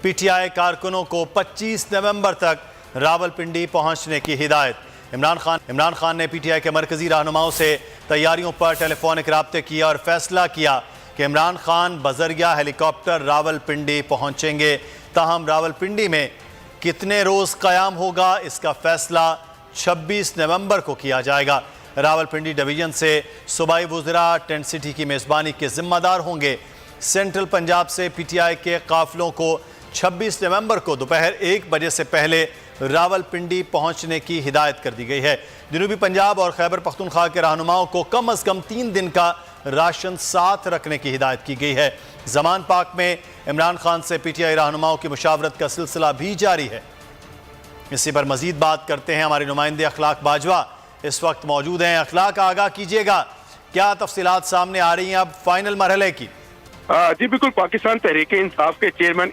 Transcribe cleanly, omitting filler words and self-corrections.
PTI कारकुनों को 25 नवंबर तक रावलपिंडी पहुंचने की हिदायत। इमरान खान ने पीटीआई के मरकजी रहनुमाओं से तैयारियों पर टेलीफोनिक राब्ते किया और फैसला किया कि इमरान खान बजरिया हेलीकॉप्टर रावलपिंडी पहुंचेंगे। ताहम रावलपिंडी में कितने रोज कयाम होगा, इसका फैसला 26 नवंबर को किया जाएगा। रावलपिंडी डिवीजन से सूबाई वुज़रा टेंट सिटी की मेज़बानी के जिम्मेदार होंगे। सेंट्रल पंजाब से पीटीआई के काफिलों को 26 नवंबर को दोपहर 1 बजे से पहले रावलपिंडी पहुंचने की हिदायत कर दी गई है। जनूबी पंजाब और खैबर पख्तूनख्वा के रहनुमाओं को कम अज़ कम 3 दिन का राशन साथ रखने की हिदायत की गई है। ज़मान पाक में इमरान खान से पीटीआई रहनुमाओं की मुशावरत का सिलसिला भी जारी है। इसी पर मजीद बात करते हैं, हमारे नुमाइंदे अखलाक बाजवा इस वक्त मौजूद हैं। अखलाक, आगाह कीजिएगा, क्या तफसीलात सामने आ रही हैं अब फाइनल मरहले की? जी बिल्कुल, पाकिस्तान तहरीक इंसाफ के चेयरमैन